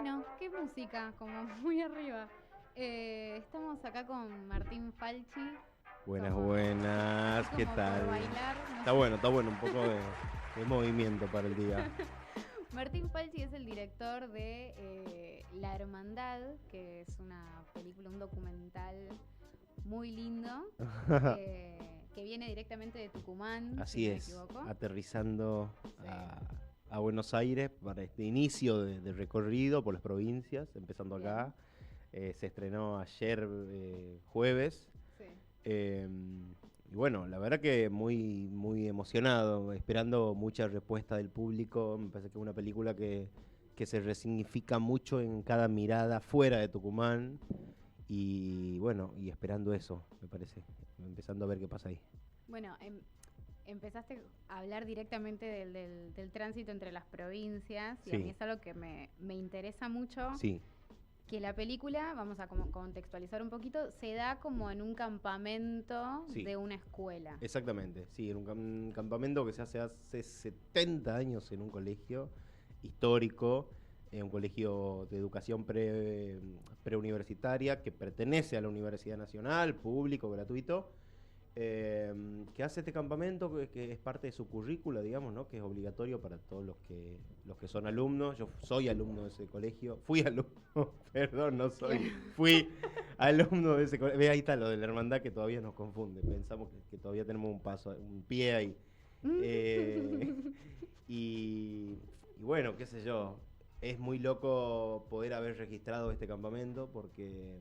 Bueno, qué música, como muy arriba. Estamos acá con Martín Falchi, Buenas, como así buenas, ¿qué como por tal? bailar, no sé. Está bueno, un poco de movimiento para el día. Martín Falchi es el director de La Hermandad, que es una película, un documental muy lindo, que viene directamente de Tucumán, si Así no me es, equivoco. aterrizando Sí, a Buenos Aires para este inicio de recorrido por las provincias, empezando bien, acá. Se estrenó ayer jueves. sí. eh, y bueno, la verdad que muy, muy emocionado, esperando mucha respuesta del público. Me parece que es una película que se resignifica mucho en cada mirada fuera de Tucumán. Y bueno, y esperando eso, me parece. Empezando a ver qué pasa ahí. Bueno, empezaste a hablar directamente del tránsito entre las provincias y a mí Sí, es algo que me interesa mucho, sí, que la película, vamos a como contextualizar un poquito, se da como en un campamento sí, de una escuela. exactamente. Sí, en un campamento que se hace 70 años en un colegio histórico, un colegio de educación preuniversitaria que pertenece a la Universidad Nacional, público, gratuito. Que hace este campamento que es parte de su currícula, digamos, ¿no? Que es obligatorio para todos los que son alumnos. Yo soy alumno de ese colegio, fui alumno, perdón, no soy, Claro. fui alumno de ese colegio. Ve, ahí está lo de la hermandad que todavía nos confunde, pensamos que todavía tenemos un paso, un pie ahí. Eh, y, y bueno, qué sé yo, es muy loco poder haber registrado este campamento porque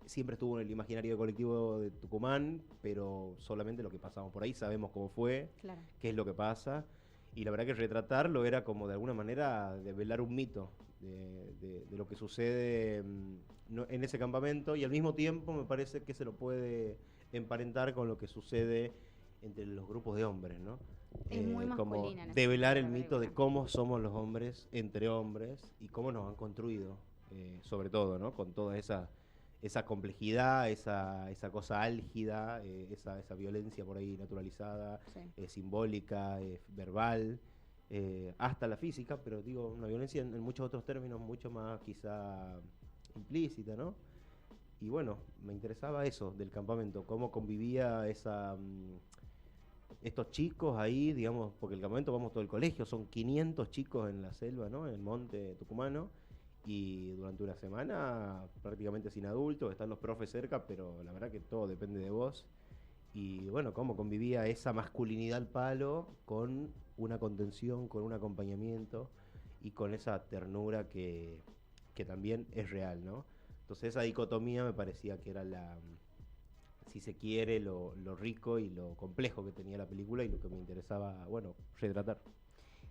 siempre estuvo en el imaginario colectivo de Tucumán, pero solamente lo que pasamos por ahí, sabemos cómo fue, Claro. qué es lo que pasa, y la verdad que retratarlo era como de alguna manera develar un mito de lo que sucede en ese campamento, y al mismo tiempo me parece que se lo puede emparentar con lo que sucede entre los grupos de hombres, ¿no? Es muy Como masculina en ese develar sentido el la mito de película. cómo somos los hombres entre hombres y cómo nos han construido, sobre todo, ¿no? Con toda esa complejidad, esa cosa álgida, esa violencia por ahí naturalizada, Sí. simbólica, verbal, hasta la física, pero digo, una violencia en muchos otros términos mucho más quizá implícita, ¿no? Y bueno, me interesaba eso del campamento, cómo convivía estos chicos ahí, digamos, porque el campamento vamos todo el colegio, son 500 chicos en la selva, ¿no? En el monte tucumano, y durante una semana prácticamente sin adultos, están los profes cerca, pero la verdad que todo depende de vos. Y bueno, cómo convivía esa masculinidad al palo con una contención, con un acompañamiento y con esa ternura que también es real, ¿no? Entonces esa dicotomía me parecía que era si se quiere, lo rico y lo complejo que tenía la película y lo que me interesaba, bueno, retratar.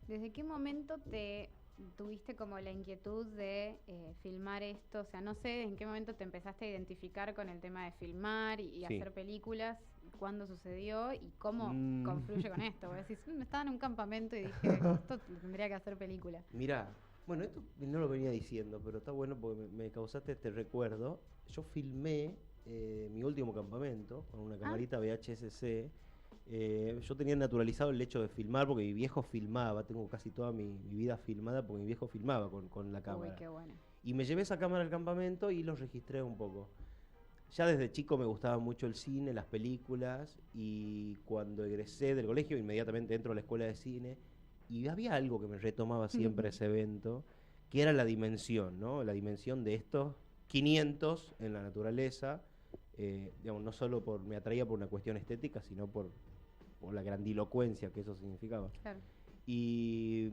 ¿Desde qué momento te tuviste como la inquietud de filmar esto? O sea, no sé en qué momento te empezaste a identificar con el tema de filmar y Sí. hacer películas, cuándo sucedió y cómo Mm, confluye con esto. Vos decís, estaba en un campamento y dije, esto lo tendría que hacer película". Mirá, bueno, esto no lo venía diciendo, pero está bueno porque me causaste este recuerdo. Yo filmé mi último campamento con una Ah, camarita VHS-C. Yo tenía naturalizado el hecho de filmar porque mi viejo filmaba, tengo casi toda mi vida filmada porque mi viejo filmaba con la uy, cámara. qué bueno. Y me llevé esa cámara al campamento y los registré un poco. Ya desde chico me gustaba mucho el cine, las películas, y cuando egresé del colegio inmediatamente entro a la escuela de cine y había algo que me retomaba siempre ese evento, que era la dimensión, ¿no? La dimensión de estos 500 en la naturaleza, digamos, no solo me atraía por una cuestión estética, sino por la grandilocuencia que eso significaba. Claro. Y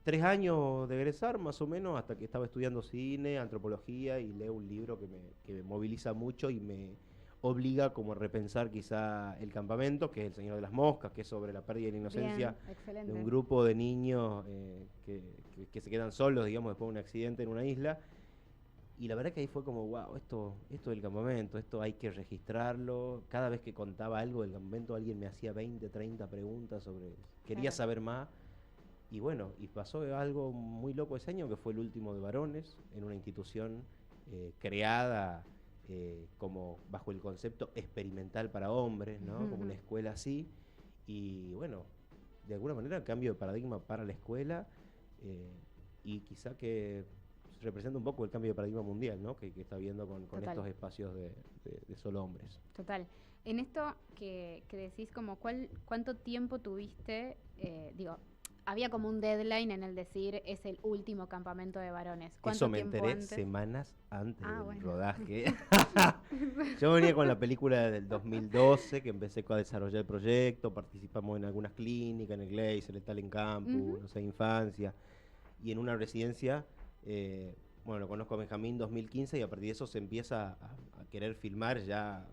3 años de egresar, más o menos, hasta que estaba estudiando cine, antropología, y leo un libro que me moviliza mucho y me obliga como a repensar quizá el campamento, que es El Señor de las Moscas, que es sobre la pérdida de la inocencia Bien, de un excelente. grupo de niños que se quedan solos, digamos, después de un accidente en una isla. Y la verdad que ahí fue como, wow, esto del campamento, esto hay que registrarlo. Cada vez que contaba algo del campamento, alguien me hacía 20, 30 preguntas sobre, quería Claro. saber más. Y bueno, y pasó algo muy loco ese año, que fue el último de varones, en una institución creada como bajo el concepto experimental para hombres, ¿no? Como una escuela así. Y bueno, de alguna manera cambio de paradigma para la escuela, y quizá que representa un poco el cambio de paradigma mundial, ¿no? Que está habiendo con Total. estos espacios de solo hombres. Total. En esto que decís, como ¿cuánto tiempo tuviste? Digo, había como un deadline en el decir es el último campamento de varones. ¿Cuánto Eso me tiempo enteré antes? semanas antes del Bueno. rodaje. Yo venía con la película del 2012, que empecé a desarrollar el proyecto, participamos en algunas clínicas, en el Glazer, el Talent Campus, Ujú. no sé, infancia, y en una residencia, bueno, lo conozco a Benjamín 2015 y a partir de eso se empieza a querer filmar ya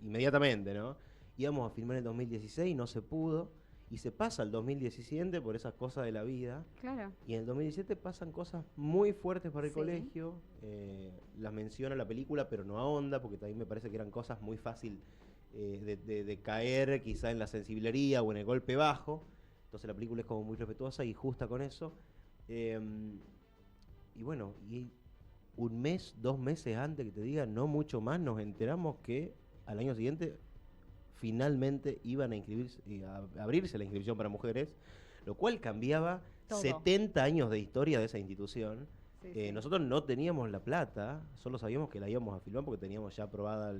inmediatamente, ¿no? Íbamos a filmar en el 2016, no se pudo, y se pasa al 2017 por esas cosas de la vida. Claro. Y en el 2017 pasan cosas muy fuertes para el Sí. colegio, las menciona la película, pero no ahonda, porque también me parece que eran cosas muy fácil de caer quizá en la sensiblería o en el golpe bajo. Entonces la película es como muy respetuosa y justa con eso. Y bueno, y un mes, 2 meses antes que te diga, no mucho más, nos enteramos que al año siguiente finalmente iban a inscribirse, a abrirse la inscripción para mujeres, lo cual cambiaba Todo. 70 años de historia de esa institución. Sí, sí. Nosotros no teníamos la plata, solo sabíamos que la íbamos a filmar porque teníamos ya aprobada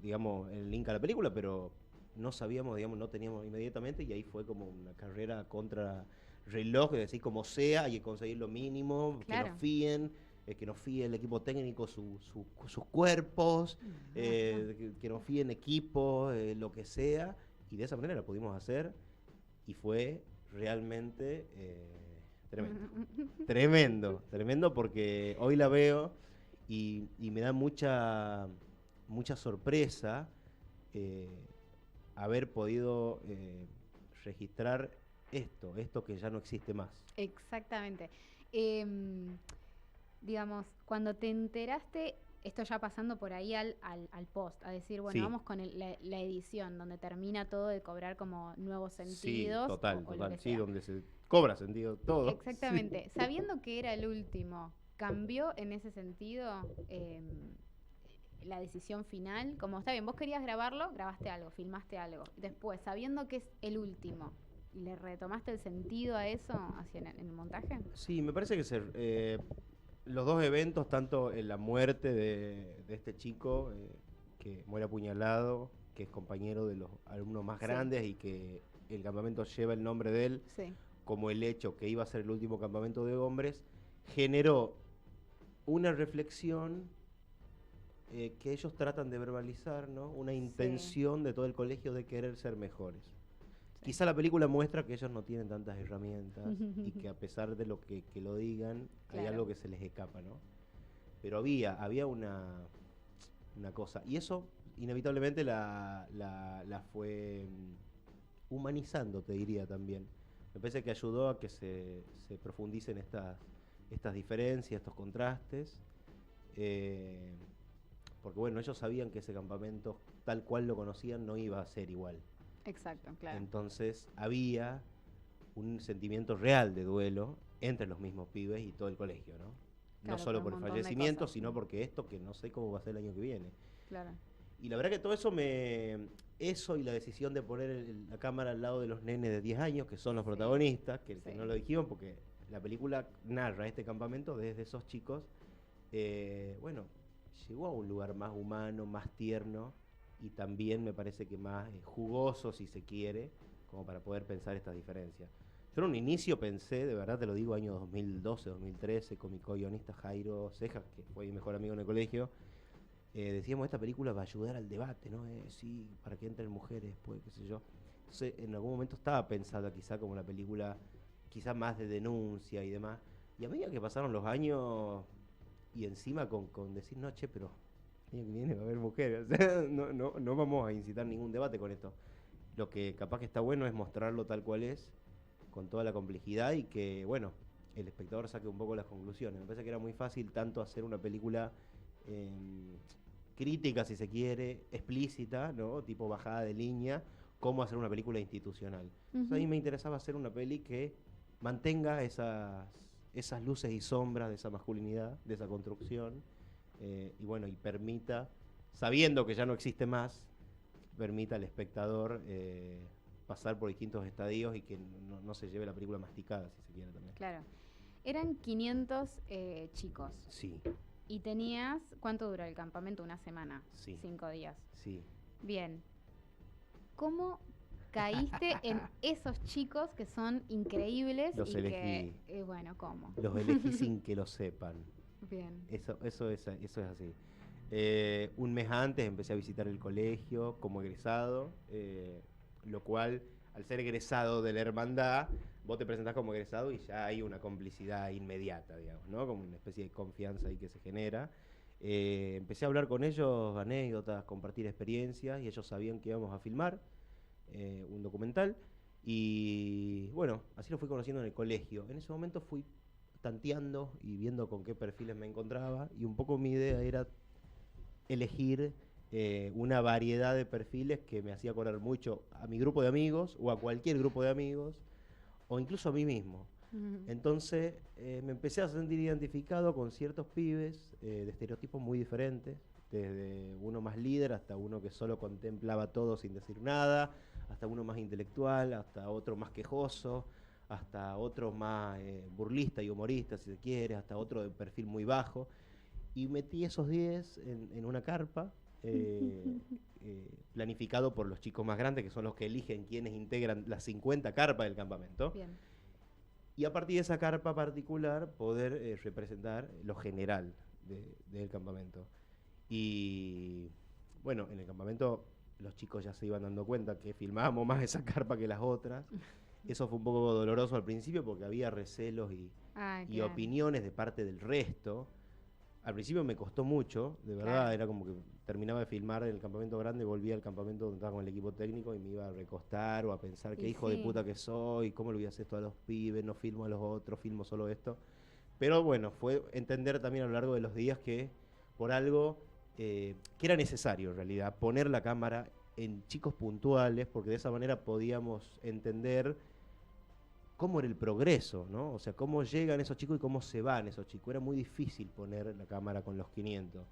digamos, el link a la película, pero no sabíamos, digamos, no teníamos inmediatamente, y ahí fue como una carrera contra reloj, de decir, como sea, hay que conseguir lo mínimo, Claro. que nos fíe el equipo técnico sus cuerpos, que nos fíen equipos, lo que sea, y de esa manera lo pudimos hacer, y fue realmente tremendo. Tremendo porque hoy la veo y me da mucha sorpresa haber podido registrar esto que ya no existe más. Exactamente. Digamos, cuando te enteraste, esto ya pasando por ahí al post, a decir, bueno, Sí. vamos con la edición, donde termina todo de cobrar como nuevos Sí, sentidos. total, o lo total. que Sí, sea. donde se cobra sentido todo. Exactamente. Sí. Sabiendo que era el último, ¿cambió en ese sentido la decisión final? Como está bien, vos querías grabarlo, grabaste algo, filmaste algo. Después, sabiendo que es el último, ¿le retomaste el sentido a eso en el montaje? Sí, me parece que los dos eventos, tanto en la muerte de este chico que muere apuñalado, que es compañero de los alumnos más Sí. grandes y que el campamento lleva el nombre de él, Sí. como el hecho que iba a ser el último campamento de hombres, generó una reflexión que ellos tratan de verbalizar, ¿no? Una intención de todo el colegio de querer ser mejores. Sí. Quizá la película muestra que ellos no tienen tantas herramientas y que a pesar de lo que lo digan, hay Claro. algo que se les escapa, ¿no? Pero había una cosa, y eso inevitablemente la fue humanizando, te diría también. Me parece que ayudó a que se profundicen estas diferencias, estos contrastes, porque bueno, ellos sabían que ese campamento, tal cual lo conocían, no iba a ser igual. Exacto, claro. Entonces había un sentimiento real de duelo entre los mismos pibes y todo el colegio, ¿no? Claro, No solo por por un el montón de fallecimiento, cosas, sino sí. porque esto que no sé cómo va a ser el año que viene. Claro. Y la verdad que todo eso eso y la decisión de poner la cámara al lado de los nenes de 10 años, que son los Sí. protagonistas, que Sí. no lo dijimos porque la película narra este campamento desde esos chicos, bueno, llegó a un lugar más humano, más tierno, y también me parece que más jugoso, si se quiere, como para poder pensar estas diferencias. Yo en un inicio pensé, de verdad te lo digo, año 2012, 2013, con mi co-guionista Jairo Cejas, que fue mi mejor amigo en el colegio, decíamos, esta película va a ayudar al debate, ¿no? Sí, para que entren mujeres después, qué sé yo. Entonces, en algún momento estaba pensada quizá como la película, quizá más de denuncia y demás. Y a medida que pasaron los años, y encima con decir, no, che, pero el año que viene va a haber mujeres, o sea, no vamos a incitar ningún debate con esto. Lo que capaz que está bueno es mostrarlo tal cual es, con toda la complejidad, y que, bueno, el espectador saque un poco las conclusiones. Me parece que era muy fácil tanto hacer una película crítica, si se quiere, explícita, ¿no? Tipo bajada de línea, como hacer una película institucional. Entonces, a mí me interesaba hacer una peli que mantenga esas luces y sombras de esa masculinidad, de esa construcción, y bueno, y permita, sabiendo que ya no existe más, permita al espectador pasar por distintos estadios y que no se lleve la película masticada, si se quiere también. Claro. Eran 500 chicos. Sí, Y tenías, ¿cuánto duró el campamento? Una semana. sí, 5 días. sí. Bien. ¿Cómo caíste en esos chicos que son increíbles Los y elegí. que, bueno, ¿cómo? Los elegí sin que lo sepan. Bien. Eso es así. Un mes antes empecé a visitar el colegio como egresado, lo cual, al ser egresado de la hermandad, vos te presentás como egresado y ya hay una complicidad inmediata, digamos, ¿no? Como una especie de confianza ahí que se genera. Empecé a hablar con ellos, anécdotas, compartir experiencias, y ellos sabían que íbamos a filmar un documental. Y bueno, así lo fui conociendo en el colegio. En ese momento fui tanteando y viendo con qué perfiles me encontraba, y un poco mi idea era elegir una variedad de perfiles que me hacía acordar mucho a mi grupo de amigos o a cualquier grupo de amigos o incluso a mí mismo. Entonces me empecé a sentir identificado con ciertos pibes de estereotipos muy diferentes, desde uno más líder hasta uno que solo contemplaba todo sin decir nada, hasta uno más intelectual, hasta otro más quejoso, hasta otro más burlista y humorista, si se quiere, hasta otro de perfil muy bajo. Y metí esos 10 en una carpa, planificado por los chicos más grandes, que son los que eligen quienes integran las 50 carpas del campamento. Bien. Y a partir de esa carpa particular, poder representar lo general del campamento. Y bueno, en el campamento los chicos ya se iban dando cuenta que filmábamos más esa carpa que las otras. Eso fue un poco doloroso al principio porque había recelos y Claro. opiniones de parte del resto. Al principio me costó mucho, de verdad, Claro. era como que terminaba de filmar en el campamento grande, volvía al campamento donde estaba con el equipo técnico y me iba a recostar o a pensar qué Y hijo de sí. puta que soy, cómo le voy a hacer esto a los pibes, no filmo a los otros, filmo solo esto. Pero bueno, fue entender también a lo largo de los días que por algo que era necesario en realidad poner la cámara en chicos puntuales, porque de esa manera podíamos entender cómo era el progreso, ¿no? O sea, cómo llegan esos chicos y cómo se van esos chicos. Era muy difícil poner la cámara con los 500.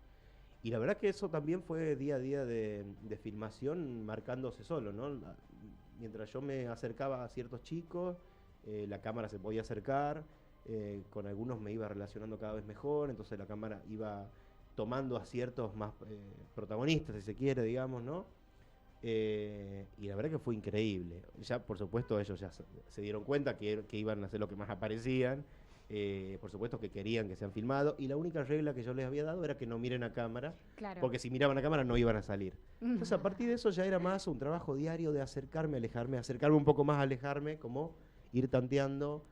Y la verdad que eso también fue día a día de filmación marcándose solo, ¿no? Mientras yo me acercaba a ciertos chicos, la cámara se podía acercar, con algunos me iba relacionando cada vez mejor, entonces la cámara iba tomando a ciertos más protagonistas, si se quiere, digamos, ¿no? Y la verdad que fue increíble. Ya, por supuesto, ellos ya se dieron cuenta que iban a hacer lo que más aparecían. Por supuesto que querían que sean filmados. Y la única regla que yo les había dado era que no miren a cámara. Claro. Porque si miraban a cámara no iban a salir. Entonces, a partir de eso ya era más un trabajo diario de acercarme, alejarme, acercarme un poco más, alejarme, como ir tanteando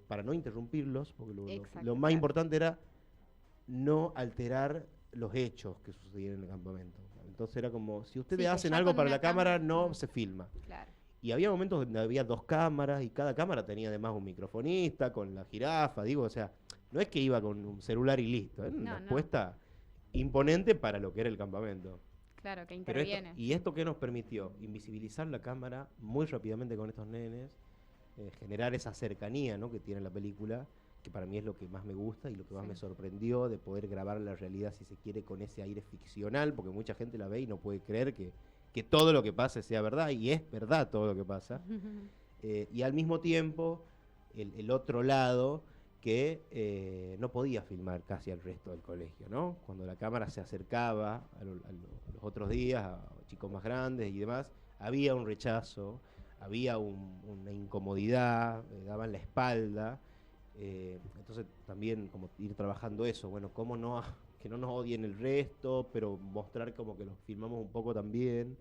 para no interrumpirlos. Porque lo más importante era no alterar los hechos que sucedían en el campamento. Entonces era como, si ustedes hacen algo para la cámara, no se filma. Claro. Y había momentos donde había 2 cámaras y cada cámara tenía además un microfonista con la jirafa, digo, o sea, no es que iba con un celular y listo, era una apuesta imponente para lo que era el campamento. Claro, que interviene. ¿Y esto qué nos permitió? Invisibilizar la cámara muy rápidamente con estos nenes, generar esa cercanía, ¿no?, que tiene la película, que para mí es lo que más me gusta y lo que más me sorprendió, de poder grabar la realidad, si se quiere, con ese aire ficcional, porque mucha gente la ve y no puede creer que todo lo que pase sea verdad, y es verdad todo lo que pasa. Y al mismo tiempo, el otro lado, que no podía filmar casi al resto del colegio, ¿no? Cuando la cámara se acercaba a los otros días, a chicos más grandes y demás, había un rechazo, había una incomodidad, daban la espalda. Entonces también como ir trabajando eso, bueno, cómo no, que no nos odien el resto, pero mostrar como que los filmamos un poco también.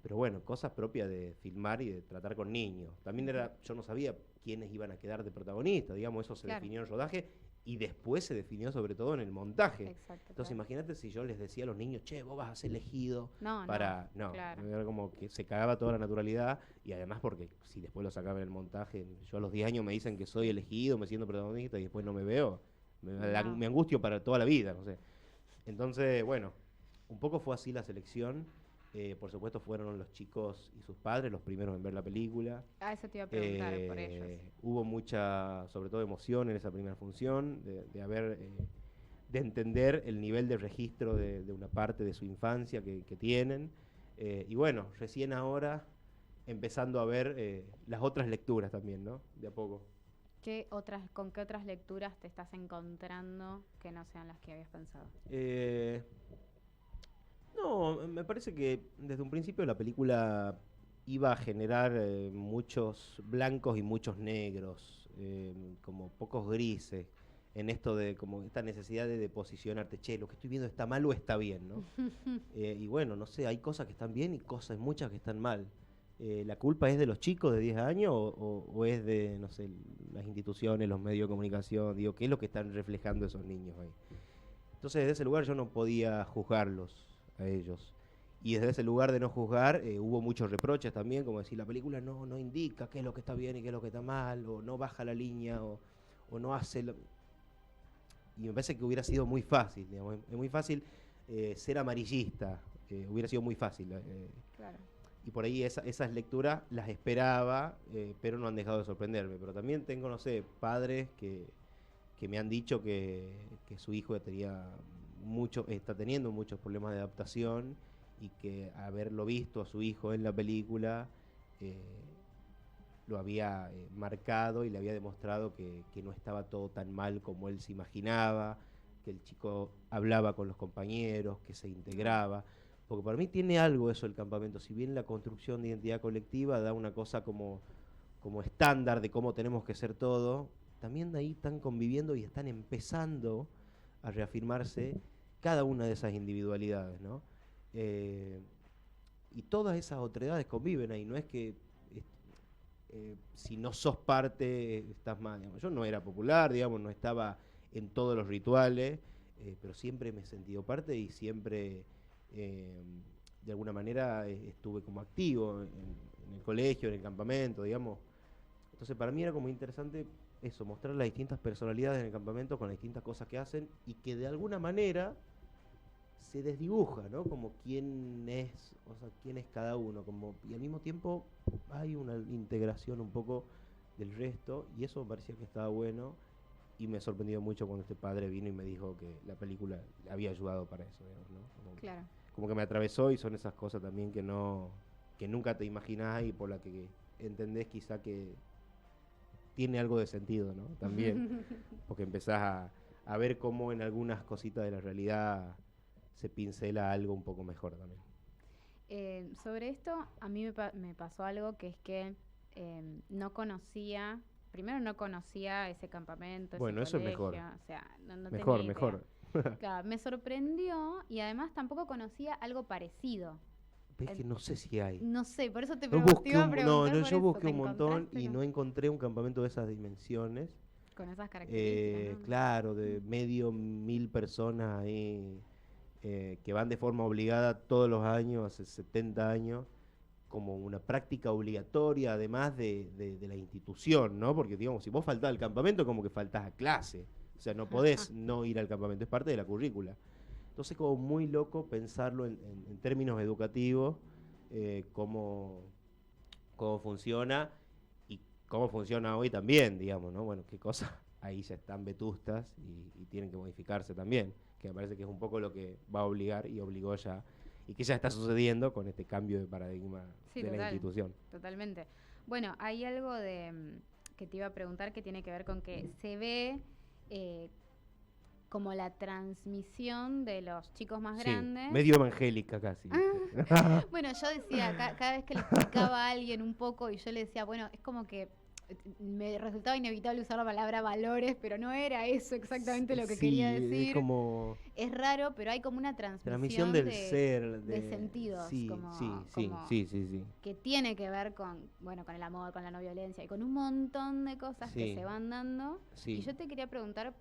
Pero bueno, cosas propias de filmar y de tratar con niños. También yo no sabía quiénes iban a quedar de protagonistas, digamos, eso se definió en el rodaje y después se definió sobre todo en el montaje. Exacto, entonces imagínate si yo les decía a los niños, che, vos vas a ser elegido No, era como que se cagaba toda la naturalidad, y además porque si después lo sacaba en el montaje, yo a los 10 años me dicen que soy elegido, me siento protagonista y después no me veo, me angustio para toda la vida, no sé. Entonces, bueno, un poco fue así la selección. Por supuesto fueron los chicos y sus padres los primeros en ver la película. Eso te iba a preguntar por ellos. Hubo mucha, sobre todo, emoción en esa primera función, de entender el nivel de registro de una parte de su infancia que tienen. Y bueno, recién ahora empezando a ver las otras lecturas también, ¿no? De a poco. ¿Con qué otras lecturas te estás encontrando que no sean las que habías pensado? No, me parece que desde un principio la película iba a generar muchos blancos y muchos negros, como pocos grises, en esto de como esta necesidad de posicionarte, che, lo que estoy viendo está mal o está bien, ¿no? Y bueno, no sé, hay cosas que están bien y cosas, muchas que están mal. ¿La culpa es de los chicos de 10 años o es de, no sé, las instituciones, los medios de comunicación? Digo, ¿qué es lo que están reflejando esos niños ahí? Entonces, desde ese lugar yo no podía juzgarlos a ellos. Y desde ese lugar de no juzgar, hubo muchos reproches también, como decir, la película no indica qué es lo que está bien y qué es lo que está mal, o no baja la línea, o no hace... Y me parece que hubiera sido muy fácil, digamos, es muy fácil ser amarillista, hubiera sido muy fácil. Claro. Y por ahí esas lecturas las esperaba, pero no han dejado de sorprenderme. Pero también tengo, no sé, padres que me han dicho que su hijo está teniendo muchos problemas de adaptación y que haberlo visto a su hijo en la película lo había marcado y le había demostrado que no estaba todo tan mal como él se imaginaba, que el chico hablaba con los compañeros, que se integraba. Porque para mí tiene algo eso el campamento, si bien la construcción de identidad colectiva da una cosa como estándar de cómo tenemos que ser todo, también de ahí están conviviendo y están empezando a reafirmarse cada una de esas individualidades, ¿no? Y todas esas otredades conviven ahí, no es que si no sos parte estás mal, digamos. Yo no era popular, digamos, no estaba en todos los rituales, pero siempre me he sentido parte y siempre de alguna manera estuve como activo en el colegio, en el campamento, digamos. Entonces para mí era como interesante eso, mostrar las distintas personalidades en el campamento con las distintas cosas que hacen y que de alguna manera se desdibuja, ¿no? Como quién es, o sea, quién es cada uno, como, y al mismo tiempo hay una integración un poco del resto, y eso me parecía que estaba bueno, y me sorprendió mucho cuando este padre vino y me dijo que la película le había ayudado para eso, digamos, ¿no? Claro. Como que me atravesó, y son esas cosas también que nunca te imaginás y por la que entendés quizá que tiene algo de sentido, ¿no? También, porque empezás a ver cómo en algunas cositas de la realidad se pincela algo un poco mejor también. Sobre esto, a mí me pasó algo que es que primero no conocía ese campamento, bueno, ese eso colegio, es mejor. o sea, no Mejor, tenía mejor. idea. Claro, me sorprendió y además tampoco conocía algo parecido. Es que no sé si hay. No sé, por eso te Yo iba a preguntar por yo eso. busqué ¿Te un montón encontraste y no encontré un campamento de esas dimensiones. con esas características, ¿no? Claro, de 1000 personas ahí que van de forma obligada todos los años, hace 70 años, como una práctica obligatoria, además de la institución, ¿no? Porque, digamos, si vos faltás al campamento, como que faltás a clase. O sea, no podés no ir al campamento, es parte de la currícula. Entonces, como muy loco pensarlo en términos educativos, cómo funciona y cómo funciona hoy también, digamos, ¿no? Bueno, qué cosas ahí ya están vetustas y tienen que modificarse también, que me parece que es un poco lo que va a obligar y obligó ya, y que ya está sucediendo con este cambio de paradigma de la institución. Totalmente. Bueno, hay algo que te iba a preguntar que tiene que ver con que se ve como la transmisión de los chicos más grandes. Medio evangélica casi. Bueno, yo decía, cada vez que le explicaba a alguien un poco y yo le decía, bueno, es como que me resultaba inevitable usar la palabra valores, pero no era eso exactamente lo que quería decir. Es raro, pero hay como una transmisión del ser, de sentidos. Sí, sí. Que tiene que ver con el amor, con la no violencia y con un montón de cosas que se van dando. Y yo te quería preguntar,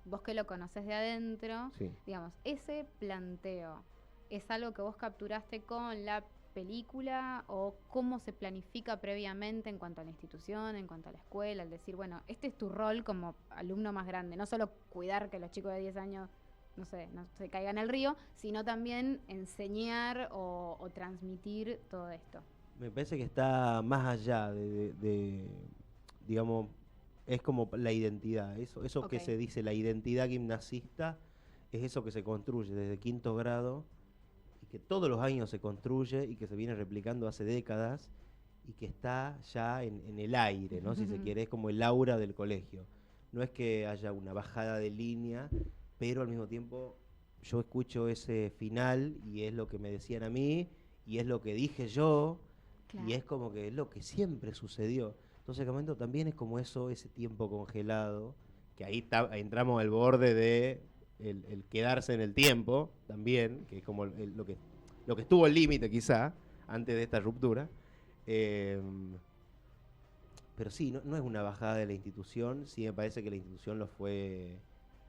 vos que lo conocés de adentro, digamos, ese planteo, ¿es algo que vos capturaste con la película o cómo se planifica previamente en cuanto a la institución, en cuanto a la escuela, al decir, bueno, este es tu rol como alumno más grande, no solo cuidar que los chicos de 10 años no se caigan al río, sino también enseñar o transmitir todo esto? Me parece que está más allá de digamos, es como la identidad, eso que se dice, la identidad gimnasista, es eso que se construye desde quinto grado, que todos los años se construye y que se viene replicando hace décadas y que está ya en el aire, ¿no? Si se quiere, es como el aura del colegio. No es que haya una bajada de línea, pero al mismo tiempo yo escucho ese final y es lo que me decían a mí y es lo que dije yo, Claro. y es como que es lo que siempre sucedió. Entonces el momento también es como eso, ese tiempo congelado, que ahí entramos al borde de el quedarse en el tiempo también, que es como lo que estuvo al límite quizá antes de esta ruptura. Eh, pero sí, no es una bajada de la institución, sí me parece que la institución lo fue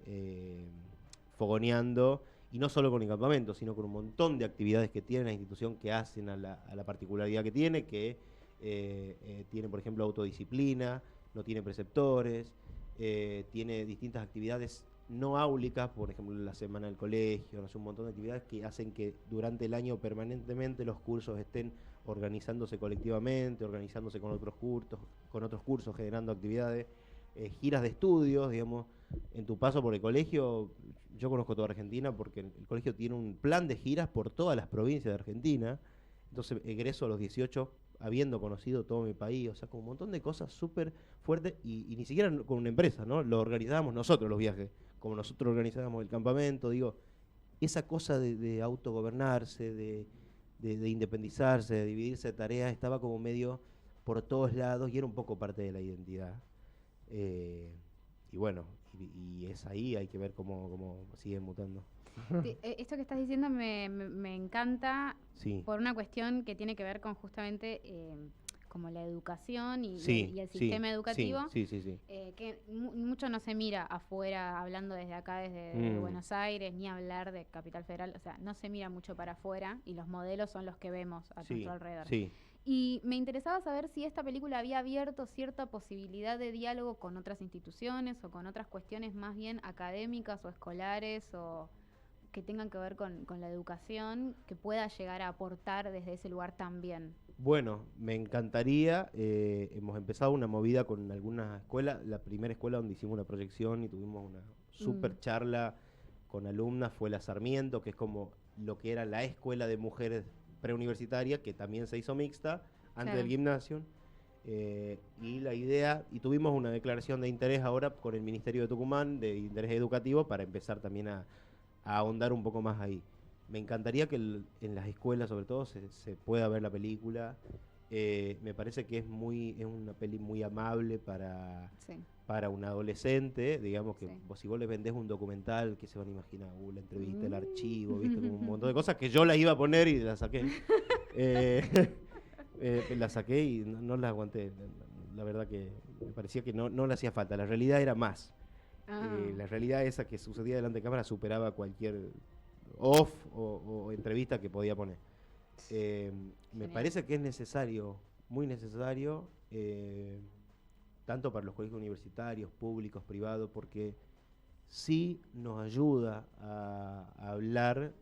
eh, fogoneando, y no solo con el campamento, sino con un montón de actividades que tiene la institución que hacen a la particularidad que tiene, que tiene, por ejemplo, autodisciplina, no tiene preceptores, tiene distintas actividades no áulicas, por ejemplo, la semana del colegio, no sé, un montón de actividades que hacen que durante el año permanentemente los cursos estén organizándose colectivamente, organizándose con otros cursos, generando actividades, giras de estudios, digamos. En tu paso por el colegio, yo conozco toda Argentina porque el colegio tiene un plan de giras por todas las provincias de Argentina. Entonces egreso a los 18 habiendo conocido todo mi país, o sea, con un montón de cosas súper fuertes y ni siquiera con una empresa, ¿no? Lo organizábamos nosotros los viajes, como nosotros organizábamos el campamento, digo, esa cosa de autogobernarse, de independizarse, de dividirse de tareas, estaba como medio por todos lados y era un poco parte de la identidad. Y bueno, y es ahí, hay que ver cómo siguen mutando. Esto que estás diciendo me encanta Sí, por una cuestión que tiene que ver con justamente como la educación sí, y el sí, sistema educativo, sí, sí, sí. Que mucho no se mira afuera, hablando desde acá, desde Buenos Aires, ni hablar de Capital Federal, o sea, no se mira mucho para afuera y los modelos son los que vemos a nuestro alrededor. Sí. Y me interesaba saber si esta película había abierto cierta posibilidad de diálogo con otras instituciones o con otras cuestiones más bien académicas o escolares o que tengan que ver con la educación, que pueda llegar a aportar desde ese lugar también. Bueno, me encantaría. Hemos empezado una movida con algunas escuelas. La primera escuela donde hicimos una proyección y tuvimos una super charla con alumnas fue la Sarmiento, que es como lo que era la escuela de mujeres preuniversitaria, que también se hizo mixta antes del gimnasio. Y la idea, y tuvimos una declaración de interés ahora con el Ministerio de Tucumán, de interés educativo, para empezar también a ahondar un poco más ahí. Me encantaría que en las escuelas, sobre todo, se pueda ver la película. Me parece que es una peli muy amable para un adolescente. Digamos que si vos les vendés un documental, ¿qué se van a imaginar? La entrevista, el archivo, ¿viste? Como un montón de cosas que yo las iba a poner y las saqué. La saqué y no las aguanté. La verdad que me parecía que no le hacía falta. La realidad era más. La realidad esa que sucedía delante de cámara superaba cualquier off o entrevista que podía poner. Me parece que es necesario, muy necesario, tanto para los colegios universitarios, públicos, privados, porque sí nos ayuda a hablar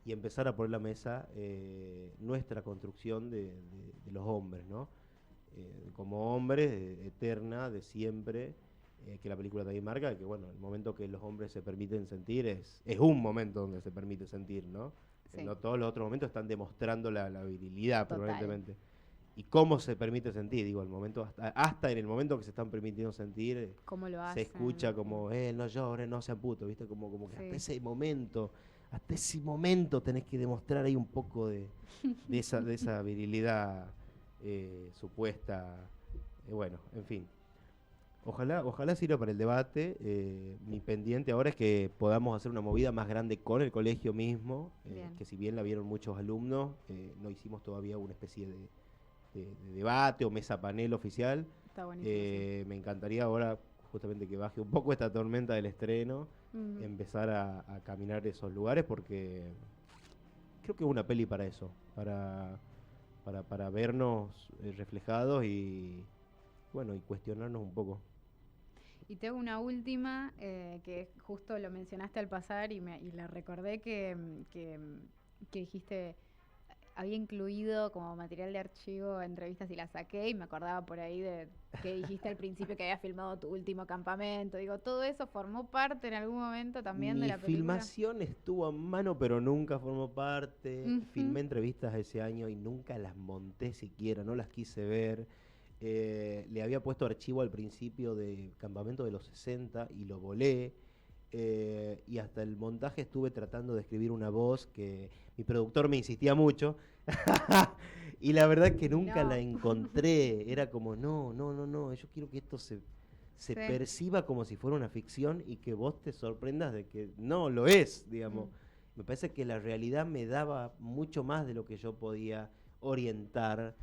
y empezar a poner en la mesa nuestra construcción de los hombres, ¿no? Como hombres, eterna, de siempre. Que la película también marca, que bueno, el momento que los hombres se permiten sentir es un momento donde se permite sentir, ¿no? Sí. No todos los otros momentos están demostrando la virilidad, permanentemente. ¿Y cómo se permite sentir? Digo, el momento hasta en el momento que se están permitiendo sentir, ¿cómo lo hacen? Se escucha como, no llores, no sean putos, ¿viste? Como que hasta ese momento tenés que demostrar ahí un poco de esa virilidad supuesta. Bueno, en fin. Ojalá sirva para el debate. Mi pendiente ahora es que podamos hacer una movida más grande con el colegio mismo, que si bien la vieron muchos alumnos, no hicimos todavía una especie de debate o mesa panel oficial. Está buenísimo. Me encantaría ahora justamente que baje un poco esta tormenta del estreno, empezar a caminar esos lugares, porque creo que es una peli para eso, para vernos reflejados y bueno, y cuestionarnos un poco. Y tengo una última, que justo lo mencionaste al pasar y la recordé que dijiste, había incluido como material de archivo entrevistas y las saqué y me acordaba por ahí de que dijiste al principio que había filmado tu último campamento. Digo, todo eso formó parte en algún momento también de Mi la película. filmación estuvo a mano, pero nunca formó parte. Ujú. Filmé entrevistas ese año y nunca las monté siquiera, no las quise ver. Le había puesto archivo al principio de Campamento de los 60 y lo volé. Y hasta el montaje estuve tratando de escribir una voz que mi productor me insistía mucho. Y la verdad que nunca la No. encontré. Era como, no, no, no, no, yo quiero que esto se Sí. perciba como si fuera una ficción y que vos te sorprendas de que no lo es, digamos. Mm. Me parece que la realidad me daba mucho más de lo que yo podía orientar.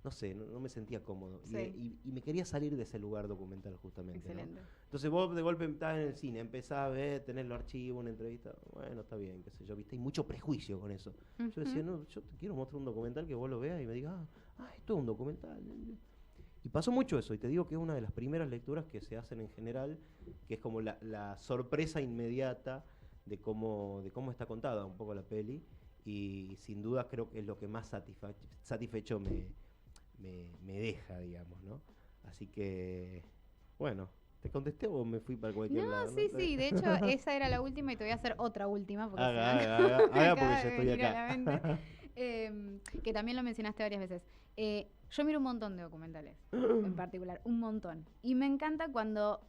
No sé, no me sentía cómodo. Sí. Y me quería salir de ese lugar documental justamente, ¿no? Excelente. Entonces vos de golpe estás en el cine, empezás a ver, tenés los archivos, una entrevista, bueno, está bien, qué sé yo, viste, hay mucho prejuicio con eso. Yo decía, Ujú. no, yo te quiero mostrar un documental que vos lo veas y me digas, esto es un documental. Y pasó mucho eso, y te digo que es una de las primeras lecturas que se hacen en general, que es como la sorpresa inmediata de cómo está contada un poco la peli, y sin duda creo que es lo que más satisfecho me deja, digamos, ¿no? Así que, bueno, ¿te contesté o me fui para cualquier No, lado? ¿No? sí, sí. De hecho, esa era la última y te voy a hacer otra última porque se me Haga porque acaba yo de estoy venir a la acá. mente. Que también lo mencionaste varias veces. Yo miro un montón de documentales, en particular, un montón. Y me encanta cuando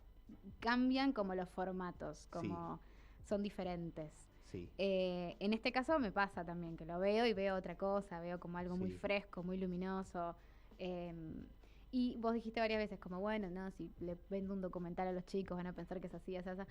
cambian como los formatos, Sí, como son diferentes. sí, En este caso me pasa también que lo veo y veo otra cosa, veo como algo muy sí, fresco, muy luminoso. em, y vos dijiste varias veces como, bueno, no, si le vendo un documental a los chicos van a pensar que es así, así, así.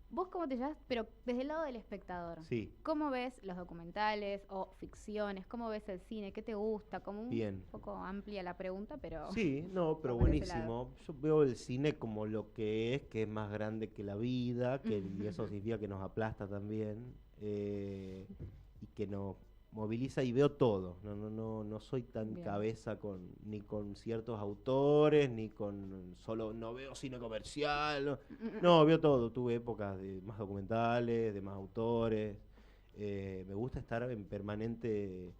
¿Vos cómo te llevas? Pero desde el lado del espectador, sí, ¿cómo ves los documentales o ficciones? ¿Cómo ves el cine? ¿Qué te gusta? Como un bien. poco amplia la pregunta, pero Sí, no, va pero por ese lado. buenísimo. Yo veo el cine como lo que es más grande que la vida, y eso significa que nos aplasta también, y que nos moviliza y veo todo. No soy tan Bien. cabeza ni con ciertos autores, ni con solo, no veo cine comercial. No, no, veo todo. Tuve épocas de más documentales, de más autores. Me gusta estar en permanente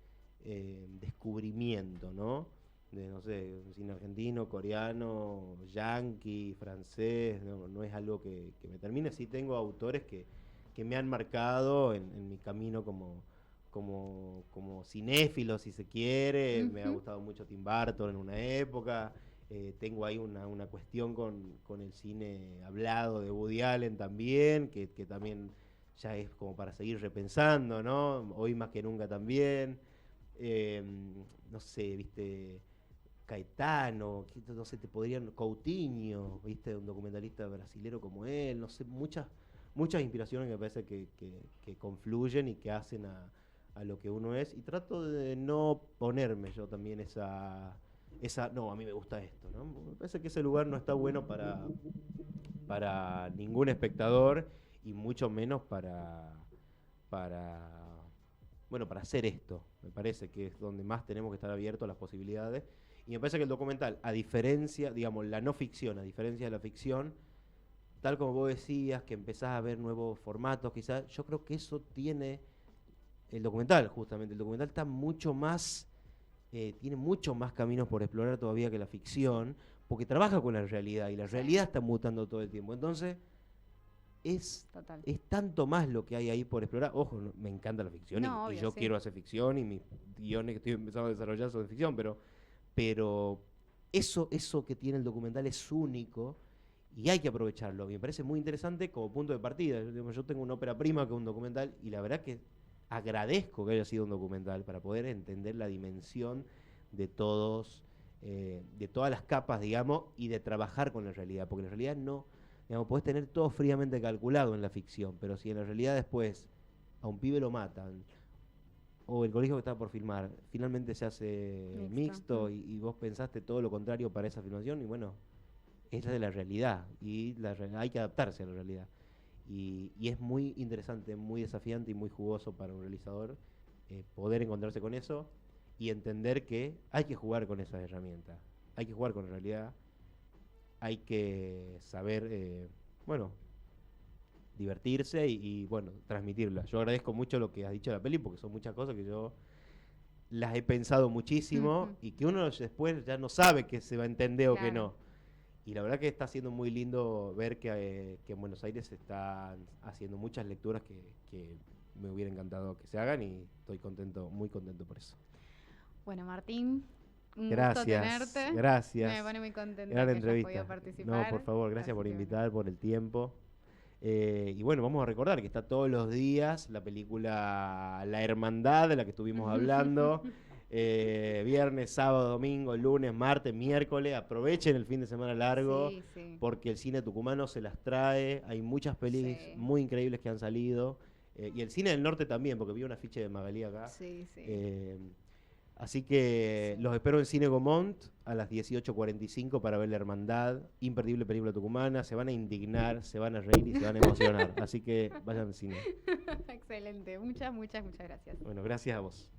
descubrimiento, ¿no? De, no sé, cine argentino, coreano, yanqui, francés, no es algo que me termine. Sí tengo autores que me han marcado en mi camino como cinéfilo, si se quiere. Me ha Ujú. gustado mucho Tim Burton en una época. Tengo ahí una cuestión con el cine hablado de Woody Allen también, que también ya es como para seguir repensando, ¿no? Hoy más que nunca también. Eh, no sé, viste, Caetano, no sé, te podrían, Coutinho, viste, un documentalista brasilero como él, no sé, muchas inspiraciones que me parece que confluyen y que hacen a lo que uno es. Y trato de no ponerme yo también no, a mí me gusta esto, ¿no? Me parece que ese lugar no está bueno para ningún espectador y mucho menos para, bueno, para hacer esto. Me parece que es donde más tenemos que estar abiertos a las posibilidades. Y me parece que el documental, a diferencia, digamos, la no ficción, a diferencia de la ficción, tal como vos decías, que empezás a ver nuevos formatos, quizás, yo creo que eso tiene el documental, justamente. El documental está mucho más, tiene mucho más caminos por explorar todavía que la ficción, porque trabaja con la realidad y la Sí, realidad está mutando todo el tiempo. Entonces, es, total. es tanto más lo que hay ahí por explorar. Ojo, me encanta la ficción No, y obvio, yo sí. quiero hacer ficción y mis guiones que estoy empezando a desarrollar son de ficción, pero eso que tiene el documental es único y hay que aprovecharlo. Me parece muy interesante como punto de partida. Yo tengo una ópera prima que es un documental y la verdad que agradezco que haya sido un documental para poder entender la dimensión de de todas las capas, digamos, y de trabajar con la realidad, porque en realidad no, digamos, podés tener todo fríamente calculado en la ficción, pero si en la realidad después a un pibe lo matan, o el colegio que está por filmar finalmente se hace Mixto. mixto y vos pensaste todo lo contrario para esa filmación, y bueno, esa es la realidad, y hay que adaptarse a la realidad. Y es muy interesante, muy desafiante y muy jugoso para un realizador poder encontrarse con eso y entender que hay que jugar con esas herramientas, hay que jugar con la realidad, hay que saber, bueno, divertirse bueno, transmitirla. Yo agradezco mucho lo que has dicho de la peli porque son muchas cosas que yo las he pensado muchísimo y que uno después ya no sabe que se va a entender o que no. Y la verdad que está siendo muy lindo ver que en Buenos Aires se están haciendo muchas lecturas que me hubiera encantado que se hagan y estoy contento, muy contento por eso. Bueno, Martín, un Gracias, gusto tenerte. Gracias. Me pone muy contenta Gran que entrevista. hayas podido participar. No, por favor, gracias Así por que invitar, por el tiempo. Y bueno, vamos a recordar que está todos los días la película La Hermandad, de la que estuvimos hablando. Viernes, sábado, domingo, lunes, martes, miércoles. Aprovechen el fin de semana largo, porque el cine tucumano se las trae. Hay muchas pelis muy increíbles que han salido. Y el cine del norte también, porque vi un afiche de Magalí acá. Así que los espero en Cine Gomont a las 18:45 para ver La Hermandad. Imperdible película tucumana. Se van a indignar, se van a reír y se van a emocionar. Así que vayan al cine. Excelente. Muchas gracias. Bueno, gracias a vos.